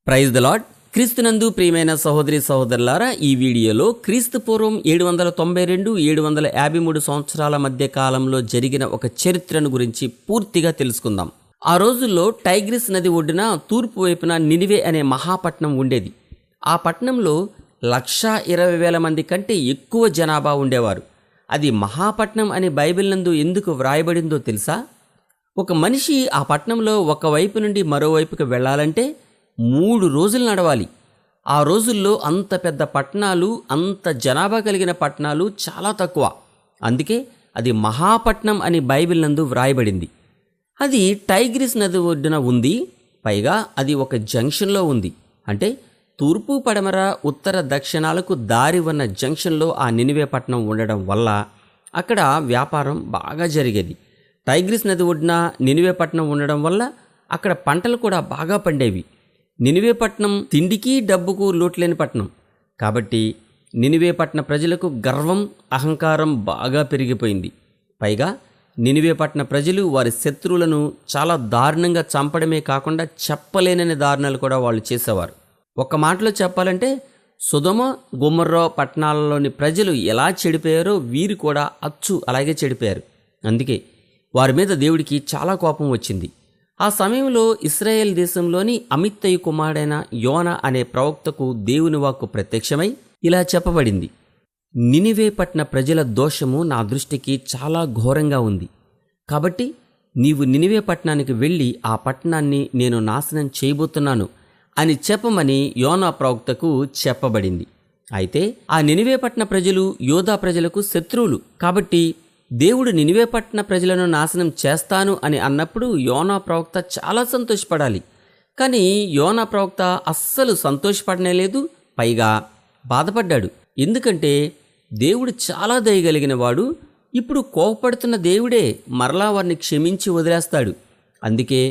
Praise the lord. క్రీస్తునందు ప్రియమైన సహోదరి సహోదరులారా, ఈ వీడియోలో క్రీస్తు పూర్వం 792 753 సంవత్సరాల మధ్య కాలంలో జరిగిన ఒక చరిత్రను గురించి పూర్తిగా తెలుసుకుందాం. ఆ రోజుల్లో టైగ్రిస్ నది ఒడ్డున తూర్పు వైపున నినివే అనే మహాపట్నం ఉండేది. ఆ పట్టణంలో 1,20,000 మంది కంటే ఎక్కువ జనాభా ఉండేవారు. అది మహాపట్నం అని బైబిల్ నందు ఎందుకు వ్రాయబడిందో తెలుసా? ఒక మనిషి ఆ పట్టణంలో ఒకవైపు నుండి మరోవైపుకి వెళ్ళాలంటే 3 రోజులు నడవాలి. ఆ రోజుల్లో అంత పెద్ద పట్టణాలు, అంత జనాభా కలిగిన పట్టణాలు చాలా తక్కువ. అందుకే అది మహాపట్నం అని బైబిల్ నందు వ్రాయబడింది. అది టైగ్రిస్ నది ఒడ్డున ఉంది. పైగా అది ఒక జంక్షన్లో ఉంది. అంటే తూర్పు, పడమర, ఉత్తర, దక్షిణాలకు దారి ఉన్న జంక్షన్లో ఆ నినివే పట్టణం ఉండడం వల్ల అక్కడ వ్యాపారం బాగా జరిగేది. టైగ్రిస్ నది ఒడ్డున నినివే పట్టణం ఉండడం వల్ల అక్కడ పంటలు కూడా బాగా పండేవి. నినివే పట్టణం తిండికి డబ్బుకు లోట్లేని పట్టణం కాబట్టి నినివే పట్టణ ప్రజలకు గర్వం, అహంకారం బాగా పెరిగిపోయింది. పైగా నినివే పట్టణ ప్రజలు వారి శత్రువులను చాలా దారుణంగా చంపడమే కాకుండా చెప్పలేనని దారుణాలు కూడా వాళ్ళు చేసేవారు. ఒక మాటలో చెప్పాలంటే సొదొమ, గొమొర్రా పట్టణాలలోని ప్రజలు ఎలా చెడిపోయారో వీరు కూడా అచ్చు అలాగే చెడిపోయారు. అందుకే వారి మీద దేవుడికి చాలా కోపం వచ్చింది. ఆ సమయంలో ఇశ్రాయేల్ దేశంలోని అమిత్తయి కుమారుడైన యోనా అనే ప్రవక్తకు దేవుని వాక్కు ప్రత్యక్షమై ఇలా చెప్పబడింది: నినివే పట్టణ ప్రజల దోషము నా దృష్టికి చాలా ఘోరంగా ఉంది. కాబట్టి నీవు నినివే పట్టణానికి వెళ్ళి ఆ పట్టణాన్ని నేను నాశనం చేయబోతున్నాను అని చెప్పమని యోనా ప్రవక్తకు చెప్పబడింది. అయితే ఆ నినివే పట్టణ ప్రజలు యోధా ప్రజలకు శత్రువులు. కాబట్టి దేవుడు నినివే పట్టణ ప్రజలను నాశనం చేస్తాను అని అన్నప్పుడు యోనా ప్రవక్త చాలా సంతోషపడాలి. కానీ యోనా ప్రవక్త అస్సలు సంతోషపడనే లేదు. పైగా బాధపడ్డాడు. ఎందుకంటే దేవుడు చాలా దయగలిగిన వాడు. ఇప్పుడు కోపపడుతున్న దేవుడే మరలా వారిని క్షమించి వదిలేస్తాడు. అందుకే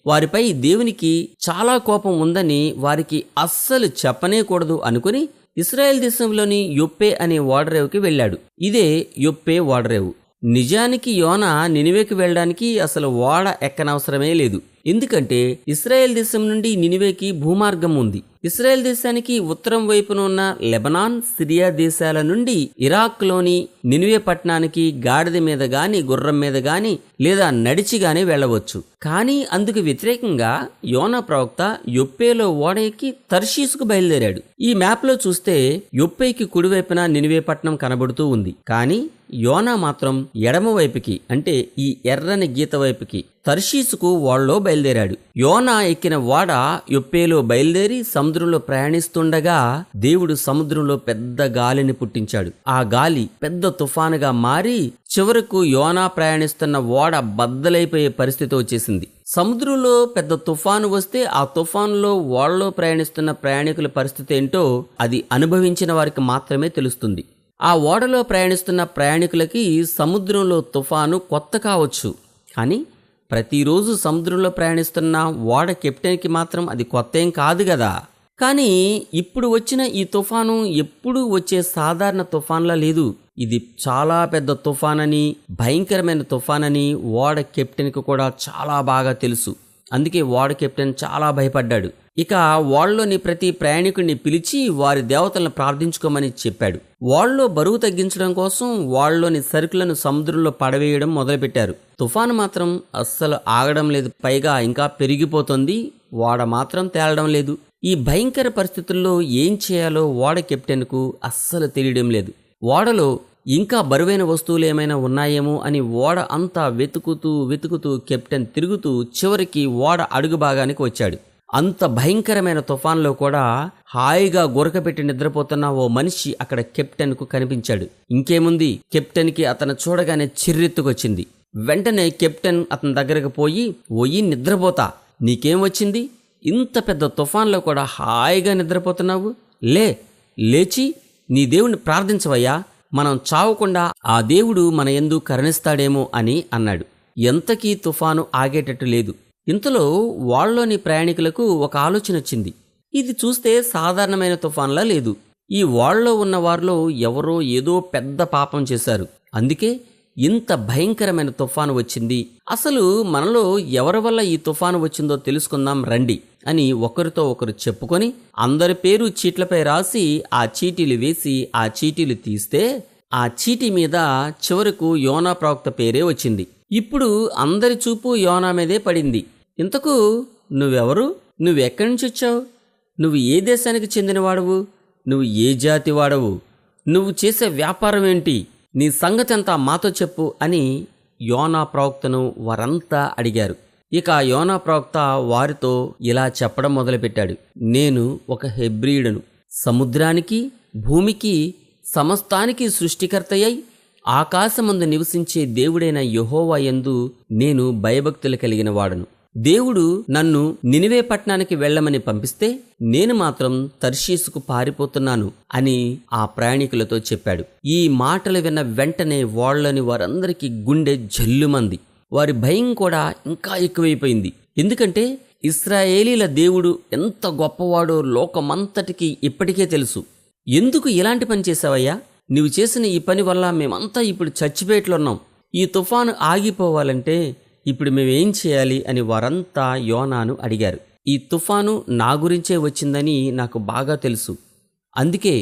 వారిపై దేవునికి చాలా కోపం ఉందని వారికి అస్సలు చెప్పనేకూడదు అనుకుని ఇశ్రాయేల్ దేశంలోని యొప్పే అనే ఓడరేవుకి వెళ్ళాడు. ఇదే యొప్పే ఓడరేవు. నిజానికి యోనా నినివేకి వెళ్ళడానికి అసలు ఓడ ఎక్కనవసరమే లేదు. ఎందుకంటే ఇశ్రాయేల్ దేశం నుండి నినివేకి భూమార్గం ఉంది. ఇశ్రాయేల్ దేశానికి ఉత్తరం వైపున ఉన్న లెబనాన్, సిరియా దేశాల నుండి ఇరాక్లోని నినివే పట్టణానికి గాడిద మీద గాని, గుర్రం మీద గాని లేదా నడిచి గాని వెళ్ళవచ్చు. కానీ అందుకు వ్యతిరేకంగా యోనా ప్రవక్త యొప్పేలో ఓడ ఎక్కి తర్షీసుకు బయలుదేరాడు. ఈ మ్యాప్లో చూస్తే యొప్పేకి కుడివైపున నినివే పట్టణం కనబడుతూ ఉంది. కానీ యోనా మాత్రం ఎడమ వైపుకి, అంటే ఈ ఎర్రని గీత వైపుకి తర్షీసుకు ఓడలో బయలుదేరాడు. యోనా ఎక్కిన ఓడ యొప్పేలో బయలుదేరి సముద్రంలో ప్రయాణిస్తుండగా దేవుడు సముద్రంలో పెద్ద గాలిని పుట్టించాడు. ఆ గాలి పెద్ద తుఫానుగా మారి చివరకు యోనా ప్రయాణిస్తున్న ఓడ బద్దలైపోయే పరిస్థితి వచ్చేసింది. సముద్రంలో పెద్ద తుఫాను వస్తే ఆ తుఫానులో ఓడలో ప్రయాణిస్తున్న ప్రయాణికుల పరిస్థితి ఏంటో అది అనుభవించిన వారికి మాత్రమే తెలుస్తుంది. ఆ ఓడలో ప్రయాణిస్తున్న ప్రయాణికులకి సముద్రంలో తుఫాను కొత్త కావచ్చు, కానీ ప్రతిరోజు సముద్రంలో ప్రయాణిస్తున్న ఓడ కెప్టెన్కి మాత్రం అది కొత్త ఏం కాదు కదా. కానీ ఇప్పుడు వచ్చిన ఈ తుఫాను ఎప్పుడూ వచ్చే సాధారణ తుఫాన్లా లేదు. ఇది చాలా పెద్ద తుఫానని, భయంకరమైన తుఫానని ఓడ కెప్టెన్కి కూడా చాలా బాగా తెలుసు. అందుకే ఓడ కెప్టెన్ చాలా భయపడ్డాడు. ఇక ఓడలోని ప్రతి ప్రయాణికుడిని పిలిచి వారి దేవతలను ప్రార్థించుకోమని చెప్పాడు. ఓడలో బరువు తగ్గించడం కోసం ఓడలోని సరుకులను సముద్రంలో పడవేయడం మొదలుపెట్టారు. తుఫాను మాత్రం అస్సలు ఆగడం లేదు. పైగా ఇంకా పెరిగిపోతుంది. ఓడ మాత్రం తేలడం లేదు. ఈ భయంకర పరిస్థితుల్లో ఏం చేయాలో ఓడ కెప్టెన్కు అస్సలు తెలియడం లేదు. ఓడలో ఇంకా బరువైన వస్తువులు ఏమైనా ఉన్నాయేమో అని ఓడ అంతా వెతుకుతూ కెప్టెన్ తిరుగుతూ చివరికి ఓడ అడుగు భాగానికి వచ్చాడు. అంత భయంకరమైన తుఫాన్లో కూడా హాయిగా గురకపెట్టి నిద్రపోతున్న ఓ మనిషి అక్కడ కెప్టెన్కు కనిపించాడు. ఇంకేముంది, కెప్టెన్కి అతను చూడగానే చిర్రెత్తుకొచ్చింది. వెంటనే కెప్టెన్ అతని దగ్గరకు పోయి, ఓయి నిద్రపోతా, నీకేం వచ్చింది? ఇంత పెద్ద తుఫాన్లో కూడా హాయిగా నిద్రపోతున్నావు? లేచి నీ దేవుణ్ణి ప్రార్థించవయ్యా, మనం చావకుండా ఆ దేవుడు మన యందు కరుణిస్తాడేమో అని అన్నాడు. ఎంతకీ తుఫాను ఆగేటట్టు లేదు. ఇంతలో ఓడలోని ప్రయాణికులకు ఒక ఆలోచన వచ్చింది. ఇది చూస్తే సాధారణమైన తుఫాన్లా లేదు. ఈ ఓడలో ఉన్న వారిలో ఎవరో ఏదో పెద్ద పాపం చేశారు. అందుకే ఇంత భయంకరమైన తుఫాను వచ్చింది. అసలు మనలో ఎవరి వల్ల ఈ తుఫాను వచ్చిందో తెలుసుకుందాం రండి అని ఒకరితో ఒకరు చెప్పుకొని అందరి పేరు చీట్లపై రాసి ఆ చీటీలు వేసి ఆ చీటీలు తీస్తే ఆ చీటీ మీద చివరకు యోనా ప్రవక్త పేరే వచ్చింది. ఇప్పుడు అందరి చూపు యోనా మీదే పడింది. ఇంతకు నువ్వెవరు? నువ్వెక్కడి నుంచి వచ్చావు? నువ్వు ఏ దేశానికి చెందినవాడవు? నువ్వు ఏ జాతి వాడవు? నువ్వు చేసే వ్యాపారం ఏంటి? నీ సంగతంతా మాతో చెప్పు అని యోనా ప్రవక్తను వారంతా అడిగారు. ఇక యోనా ప్రవక్త వారితో ఇలా చెప్పడం మొదలుపెట్టాడు. నేను ఒక హెబ్రీయుడను. సముద్రానికి, భూమికి, సమస్తానికి సృష్టికర్తయ్యై ఆకాశమందు నివసించే దేవుడైన యెహోవా యందు నేను భయభక్తులు కలిగిన వాడను. దేవుడు నన్ను నినివే పట్టణానికి వెళ్ళమని పంపిస్తే నేను మాత్రం తర్షీసుకు పారిపోతున్నాను అని ఆ ప్రయాణికులతో చెప్పాడు. ఈ మాటలు విన్న వెంటనే వాళ్ళని వారందరికీ గుండె జల్లుమంది. వారి భయం కూడా ఇంకా ఎక్కువైపోయింది. ఎందుకంటే ఇశ్రాయేలీల దేవుడు ఎంత గొప్పవాడో లోకమంతటికి ఇప్పటికే తెలుసు. ఎందుకు ఇలాంటి పని చేశావయ్యా? నువ్వు చేసిన ఈ పని వల్ల మేమంతా ఇప్పుడు చచ్చిపోయేట్లున్నాం. ఈ తుఫాను ఆగిపోవాలంటే ఇప్పుడు మేమేం చేయాలి అని వారంతా యోనాను అడిగారు. ఈ తుఫాను నా గురించే వచ్చిందని నాకు బాగా తెలుసు. అందుకే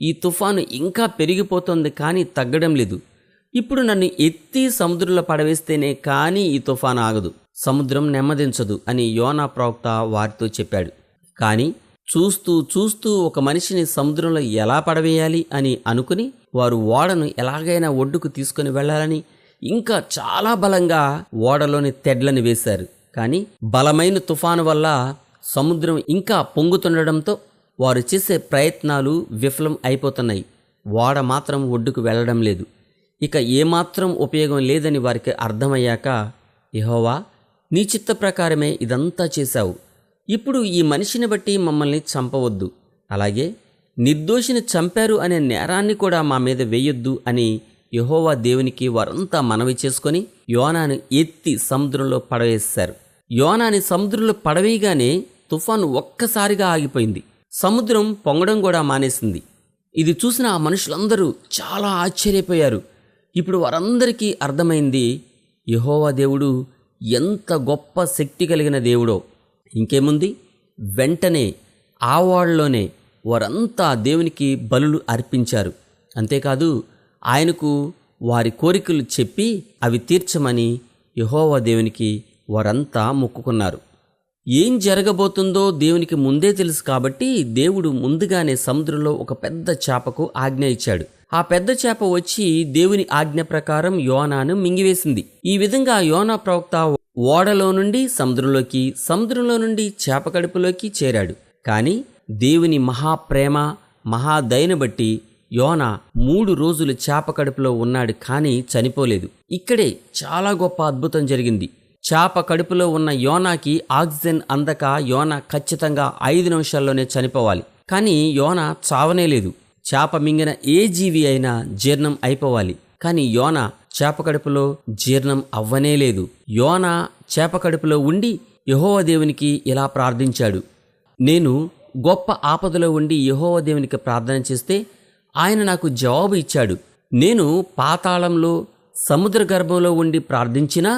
ఈ తుఫాను ఇంకా పెరిగిపోతుంది కానీ తగ్గడం లేదు. ఇప్పుడు నన్ను ఎత్తి సముద్రంలో పడవేస్తేనే కానీ ఈ తుఫాను ఆగదు, సముద్రం నెమ్మదించదు అని యోనా ప్రవక్త వారితో చెప్పాడు. కానీ చూస్తూ చూస్తూ ఒక మనిషిని సముద్రంలో ఎలా పడవేయాలి అని అనుకుని వారు ఓడను ఎలాగైనా ఒడ్డుకు తీసుకుని వెళ్లాలని ఇంకా చాలా బలంగా ఓడలోని తెడ్లను వేశారు. కానీ బలమైన తుఫాను వల్ల సముద్రం ఇంకా పొంగుతుండడంతో వారు చేసే ప్రయత్నాలు విఫలం అయిపోతున్నాయి. ఓడ మాత్రం ఒడ్డుకు వెళ్లడం లేదు. ఇక ఏమాత్రం ఉపయోగం లేదని వారికి అర్థమయ్యాక, యెహోవా, నీ చిత్త ప్రకారమే ఇదంతా చేశావు. ఇప్పుడు ఈ మనిషిని బట్టి మమ్మల్ని చంపవద్దు, అలాగే నిర్దోషిని చంపారు అనే నేరాన్ని కూడా మా మీద వేయొద్దు అని యెహోవా దేవునికి వారంతా మనవి చేసుకొని యోనాను ఎత్తి సముద్రంలో పడవేశారు. యోనాని సముద్రంలో పడవేయగానే తుఫాను ఒక్కసారిగా ఆగిపోయింది. సముద్రం పొంగడం కూడా మానేసింది. ఇది చూసిన ఆ మనుషులందరూ చాలా ఆశ్చర్యపోయారు. ఇప్పుడు వారందరికీ అర్థమైంది యెహోవా దేవుడు ఎంత గొప్ప శక్తి కలిగిన దేవుడో. ఇంకేముంది, వెంటనే ఆ ఓడలోనే వారంతా దేవునికి బలులు అర్పించారు. అంతేకాదు ఆయనకు వారి కోరికలు చెప్పి అవి తీర్చమని యెహోవా దేవునికి వారంతా మొక్కుకున్నారు. ఏం జరగబోతుందో దేవునికి ముందే తెలుసు కాబట్టి దేవుడు ముందుగానే సముద్రంలో ఒక పెద్ద చేపకు ఆజ్ఞ ఇచ్చాడు. ఆ పెద్ద చేప వచ్చి దేవుని ఆజ్ఞ ప్రకారం యోనాను మింగివేసింది. ఈ విధంగా యోనా ప్రవక్త ఓడలో నుండి సముద్రంలోకి, సముద్రంలో నుండి చేప కడుపులోకి చేరాడు. కానీ దేవుని మహాప్రేమ, మహాదయను బట్టి యోనా 3 రోజులు చేప కడుపులో ఉన్నాడు, కానీ చనిపోలేదు. ఇక్కడే చాలా గొప్ప అద్భుతం జరిగింది. చేప కడుపులో ఉన్న యోనాకి ఆక్సిజన్ అందక యోనా ఖచ్చితంగా 5 నిమిషాల్లోనే చనిపోవాలి. కానీ యోనా చావనే లేదు. చేప మింగిన ఏ జీవి అయినా జీర్ణం అయిపోవాలి, కానీ యోనా చేప కడుపులో జీర్ణం అవ్వనే లేదు. యోనా చేప కడుపులో ఉండి యెహోవా దేవునికి ఇలా ప్రార్థించాడు. నేను గొప్ప ఆపదలో ఉండి యెహోవా దేవునికి ప్రార్థన చేస్తే ఆయన నాకు జవాబు ఇచ్చాడు. నేను పాతాళంలో, సముద్ర గర్భంలో ఉండి ప్రార్థించినా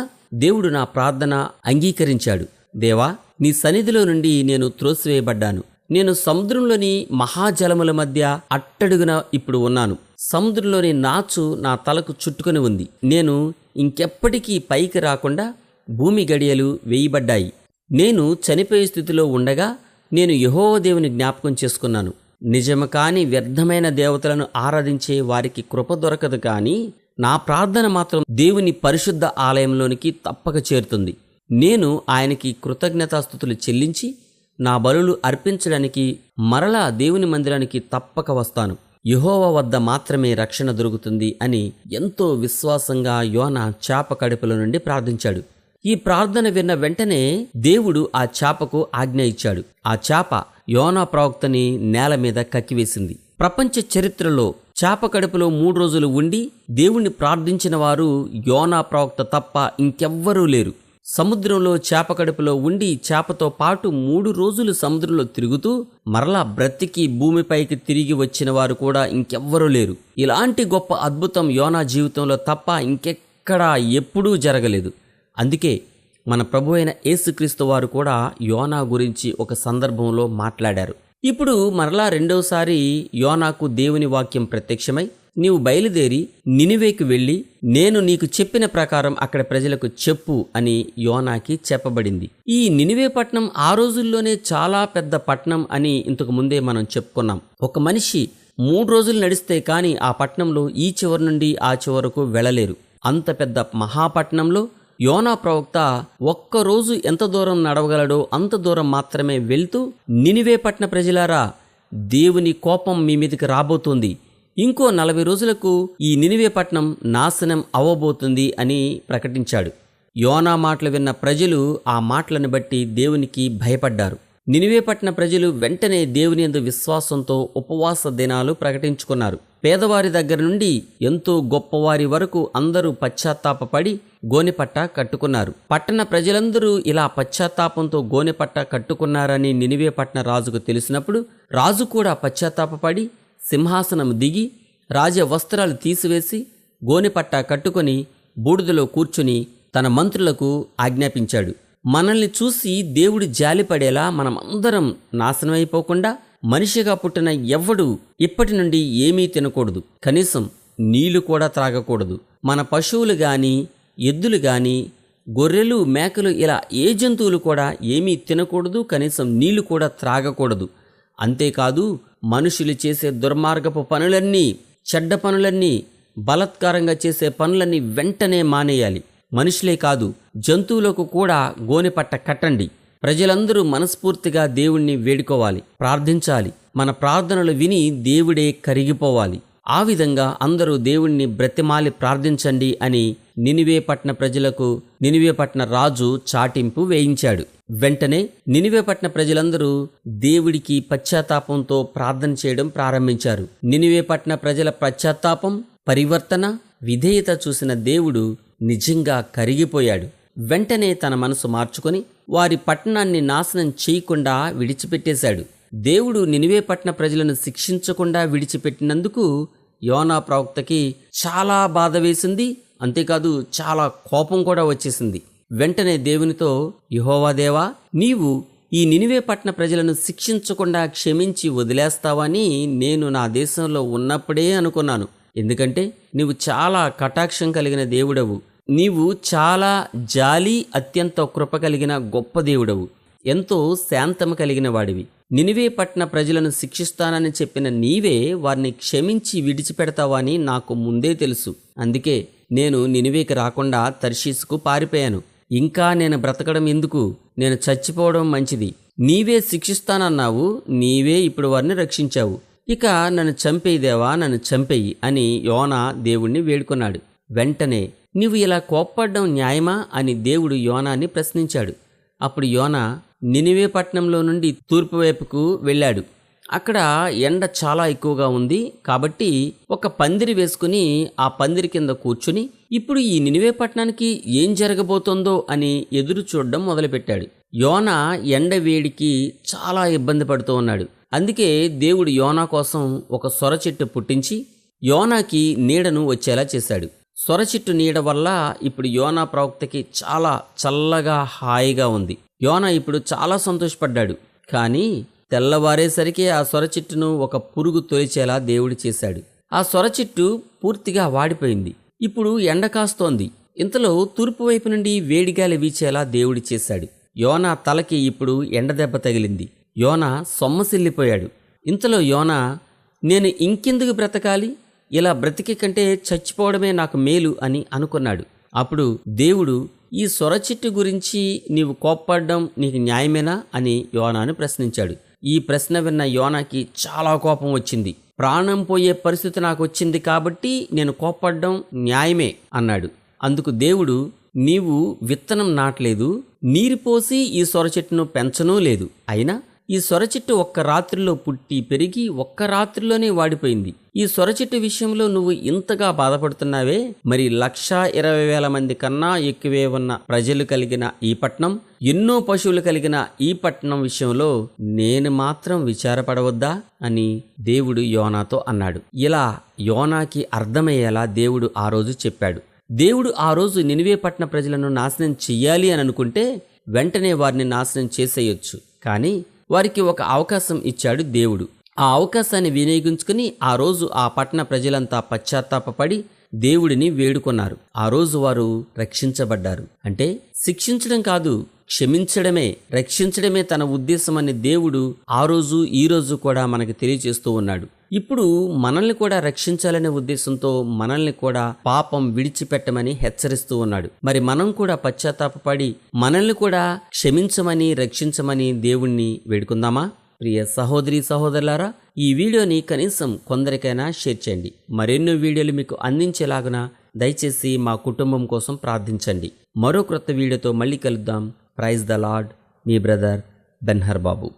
దేవుడు నా ప్రార్థన అంగీకరించాడు. దేవా, నీ సన్నిధిలో నుండి నేను త్రోసివేయబడ్డాను. నేను సముద్రంలోని మహాజలముల మధ్య అట్టడుగున ఇప్పుడు ఉన్నాను. సముద్రంలోని నాచు నా తలకు చుట్టుకొని ఉంది. నేను ఇంకెప్పటికీ పైకి రాకుండా భూమి గడియలు వేయబడ్డాయి. నేను చనిపోయే స్థితిలో ఉండగా నేను యెహోవా దేవుని జ్ఞాపకం చేసుకున్నాను. నిజము కాని వ్యర్థమైన దేవతలను ఆరాధించే వారికి కృప దొరకదు, కానీ నా ప్రార్థన మాత్రం దేవుని పరిశుద్ధ ఆలయంలోనికి తప్పక చేరుతుంది. నేను ఆయనకి కృతజ్ఞతాస్తుతులు చెల్లించి నా బలులు అర్పించడానికి మరలా దేవుని మందిరానికి తప్పక వస్తాను. యెహోవా వద్ద మాత్రమే రక్షణ దొరుకుతుంది అని ఎంతో విశ్వాసంగా యోనా చేప కడుపులో నుండి ప్రార్థించాడు. ఈ ప్రార్థన విన్న వెంటనే దేవుడు ఆ చేపకు ఆజ్ఞ ఇచ్చాడు. ఆ చేప యోనా ప్రవక్తని నేల మీద కక్కివేసింది. ప్రపంచ చరిత్రలో చేప కడుపులో 3 రోజులు ఉండి దేవుణ్ణి ప్రార్థించిన వారు యోనా ప్రవక్త తప్ప ఇంకెవ్వరూ లేరు. సముద్రంలో చేప కడుపులో ఉండి చేపతో పాటు 3 రోజులు సముద్రంలో తిరుగుతూ మరలా బ్రతికి భూమిపైకి తిరిగి వచ్చిన వారు కూడా ఇంకెవ్వరూ లేరు. ఇలాంటి గొప్ప అద్భుతం యోనా జీవితంలో తప్ప ఇంకెక్కడా ఎప్పుడూ జరగలేదు. అందుకే మన ప్రభు అయిన యేసుక్రీస్తు వారు కూడా యోనా గురించి ఒక సందర్భంలో మాట్లాడారు. ఇప్పుడు మరలా రెండోసారి యోనాకు దేవుని వాక్యం ప్రత్యక్షమై, నీవు బయలుదేరి నినివేకి వెళ్ళి నేను నీకు చెప్పిన ప్రకారం అక్కడ ప్రజలకు చెప్పు అని యోనాకి చెప్పబడింది. ఈ నినివే పట్టణం ఆ రోజుల్లోనే చాలా పెద్ద పట్టణం అని ఇంతకు ముందే మనం చెప్పుకున్నాం. ఒక మనిషి 3 రోజులు నడిస్తే కానీ ఆ పట్టణంలో ఈ చివరి నుండి ఆ చివరకు వెళ్ళలేరు. అంత పెద్ద మహాపట్నంలో యోనా ప్రవక్త ఒక్కరోజు ఎంత దూరం నడవగలడో అంత దూరం మాత్రమే వెళ్తూ, నినివే పట్టణ ప్రజలారా, దేవుని కోపం మీ మీదకి రాబోతుంది, ఇంకో 40 రోజులకు ఈ నినివే పట్టణం నాశనం అవ్వబోతుంది అని ప్రకటించాడు. యోనా మాటలు విన్న ప్రజలు ఆ మాటలను బట్టి దేవునికి భయపడ్డారు. నినివే పట్టణ ప్రజలు వెంటనే దేవుని యందు విశ్వాసంతో ఉపవాస దినాలు ప్రకటించుకున్నారు. పేదవారి దగ్గర నుండి ఎంతో గొప్పవారి వరకు అందరూ పశ్చాత్తాపపడి గోనెపట్ట కట్టుకున్నారు. పట్టణ ప్రజలందరూ ఇలా పశ్చాత్తాపంతో గోనెపట్ట కట్టుకున్నారని నినివే పట్టణ రాజుకు తెలిసినప్పుడు రాజు కూడా పశ్చాత్తాపపడి సింహాసనం దిగి రాజ వస్త్రాలు తీసివేసి గోనెపట్ట కట్టుకొని బూడిదలో కూర్చుని తన మంత్రులకు ఆజ్ఞాపించాడు, మనల్ని చూసి దేవుడు జాలిపడేలా మనమందరం నాశనమైపోకుండా మనిషిగా పుట్టిన ఎవ్వడూ ఇప్పటి నుండి ఏమీ తినకూడదు, కనీసం నీళ్లు కూడా త్రాగకూడదు. మన పశువులు గాని ఎద్దులు గాని గొర్రెలు మేకలు ఇలా ఏ జంతువులు కూడా ఏమీ తినకూడదు, కనీసం నీళ్లు కూడా త్రాగకూడదు. అంతేకాదు మనుషులు చేసే దుర్మార్గపు పనులన్నీ, చెడ్డ పనులన్నీ, బలత్కారంగా చేసే పనులన్నీ వెంటనే మానేయాలి. మనుషులే కాదు జంతువులకు కూడా గోనెపట్ట కట్టండి. ప్రజలందరూ మనస్ఫూర్తిగా దేవుణ్ణి వేడుకోవాలి, ప్రార్థించాలి. మన ప్రార్థనలు విని దేవుడే కరిగిపోవాలి. ఆ విధంగా అందరూ దేవుణ్ణి బ్రతిమాలి ప్రార్థించండి అని నినివే పట్టణ ప్రజలకు నినివే పట్టణ రాజు చాటింపు వేయించాడు. వెంటనే నినివే పట్టణ ప్రజలందరూ దేవుడికి పశ్చాత్తాపంతో ప్రార్థన చేయడం ప్రారంభించారు. నినివే పట్టణ ప్రజల పశ్చాత్తాపం, పరివర్తన, విధేయత చూసిన దేవుడు నిజంగా కరిగిపోయాడు. వెంటనే తన మనసు మార్చుకొని వారి పట్టణాన్ని నాశనం చేయకుండా విడిచిపెట్టేశాడు. దేవుడు నినివే పట్టణ ప్రజలను శిక్షించకుండా విడిచిపెట్టినందుకు యోనా ప్రవక్తకి చాలా బాధ వేసింది. అంతేకాదు చాలా కోపం కూడా వచ్చేసింది. వెంటనే దేవునితో, యెహోవా దేవా, నీవు ఈ నినివే పట్టణ ప్రజలను శిక్షించకుండా క్షమించి వదిలేస్తావని నేను నా దేశంలో ఉన్నప్పుడే అనుకున్నాను. ఎందుకంటే నీవు చాలా కటాక్షం కలిగిన దేవుడవు, నీవు చాలా జాలి, అత్యంత కృప కలిగిన గొప్ప దేవుడవు, ఎంతో శాంతము కలిగిన వాడివి. నినివే పట్టణ ప్రజలను శిక్షిస్తానని చెప్పిన నీవే వారిని క్షమించి విడిచిపెడతావని నాకు ముందే తెలుసు. అందుకే నేను నినివేకి రాకుండా తర్షీసుకు పారిపోయాను. ఇంకా నేను బ్రతకడం ఎందుకు? నేను చచ్చిపోవడం మంచిది. నీవే శిక్షిస్తానన్నావు, నీవే ఇప్పుడు వారిని రక్షించావు. ఇక నన్ను చంపేయి దేవా, నన్ను చంపేయి అని యోనా దేవుణ్ణి వేడుకున్నాడు. వెంటనే నీవు ఇలా కోప్పడ్డం న్యాయమా అని దేవుడు యోనాని ప్రశ్నించాడు. అప్పుడు యోనా నినివే పట్టణంలో నుండి తూర్పు వైపుకు వెళ్ళాడు. అక్కడ ఎండ చాలా ఎక్కువగా ఉంది కాబట్టి ఒక పందిరి వేసుకుని ఆ పందిరి కింద కూర్చుని ఇప్పుడు ఈ నినివే పట్టణానికి ఏం జరగబోతోందో అని ఎదురు చూడడం మొదలుపెట్టాడు. యోనా ఎండ వేడికి చాలా ఇబ్బంది పడుతూ ఉన్నాడు. అందుకే దేవుడు యోనా కోసం ఒక సొర చెట్టు పుట్టించి యోనాకి నీడను వచ్చేలా చేశాడు. సొర చెట్టు నీడ వల్ల ఇప్పుడు యోనా ప్రవక్తకి చాలా చల్లగా హాయిగా ఉంది. యోనా ఇప్పుడు చాలా సంతోషపడ్డాడు. కానీ తెల్లవారేసరికి ఆ సొర చెట్టును ఒక పురుగు తొలిచేలా దేవుడు చేశాడు. ఆ సొర చెట్టు పూర్తిగా వాడిపోయింది. ఇప్పుడు ఎండ కాస్తోంది. ఇంతలో తూర్పు వైపు నుండి వేడిగాలి వీచేలా దేవుడు చేశాడు. యోనా తలకి ఇప్పుడు ఎండదెబ్బ తగిలింది. యోనా సొమ్మసిల్లిపోయాడు. ఇంతలో యోనా, నేను ఇంకెందుకు బ్రతకాలి, ఇలా బ్రతికే కంటే చచ్చిపోవడమే నాకు మేలు అని అనుకున్నాడు. అప్పుడు దేవుడు, ఈ సొర చెట్టు గురించి నీవు కోప్పడ్డం నీకు న్యాయమేనా అని యోనాను ప్రశ్నించాడు. ఈ ప్రశ్న విన్న యోనాకి చాలా కోపం వచ్చింది. ప్రాణం పోయే పరిస్థితి నాకు వచ్చింది కాబట్టి నేను కోప్పడ్డం న్యాయమే అన్నాడు. అందుకు దేవుడు, నీవు విత్తనం నాటలేదు, నీరు పోసి ఈ సొర చెట్టును పెంచనూ లేదు. అయినా ఈ సొర చెట్టు ఒక్క రాత్రిలో పుట్టి పెరిగి ఒక్క రాత్రిలోనే వాడిపోయింది. ఈ సొర చెట్టు విషయంలో నువ్వు ఇంతగా బాధపడుతున్నావే, మరి 1,20,000 మంది కన్నా ఎక్కువే ఉన్న ప్రజలు కలిగిన ఈ పట్టణం, ఎన్నో పశువులు కలిగిన ఈ పట్టణం విషయంలో నేను మాత్రం విచారపడవద్దా అని దేవుడు యోనాతో అన్నాడు. ఇలా యోనాకి అర్థమయ్యేలా దేవుడు ఆ రోజు చెప్పాడు. దేవుడు ఆ రోజు నినివే పట్టణ ప్రజలను నాశనం చెయ్యాలి అని అనుకుంటే వెంటనే వారిని నాశనం చేసేయొచ్చు. కానీ వారికి ఒక అవకాశం ఇచ్చాడు దేవుడు. ఆ అవకాశాన్ని వినియోగించుకుని ఆ రోజు ఆ పట్టణ ప్రజలంతా పశ్చాత్తాపపడి దేవుడిని వేడుకొన్నారు. ఆ రోజు వారు రక్షించబడ్డారు. అంటే శిక్షించడం కాదు, క్షమించడమే, రక్షించడమే తన ఉద్దేశమని దేవుడు ఆ రోజు ఈ రోజు కూడా మనకి తెలియజేస్తూ ఉన్నాడు. ఇప్పుడు మనల్ని కూడా రక్షించాలనే ఉద్దేశంతో మనల్ని కూడా పాపం విడిచిపెట్టమని హెచ్చరిస్తూ ఉన్నాడు. మరి మనం కూడా పశ్చాత్తాపపడి మనల్ని కూడా క్షమించమని రక్షించమని దేవుణ్ణి వేడుకుందామా? ప్రియ సహోదరి సహోదరులారా, ఈ వీడియోని కనీసం కొందరికైనా షేర్ చేయండి. మరెన్నో వీడియోలు మీకు అందించేలాగున దయచేసి మా కుటుంబం కోసం ప్రార్థించండి. మరో క్రొత్త వీడియోతో మళ్ళీ కలుద్దాం. Praise the lord. మీ బ్రదర్ బెన్హర్ బాబు.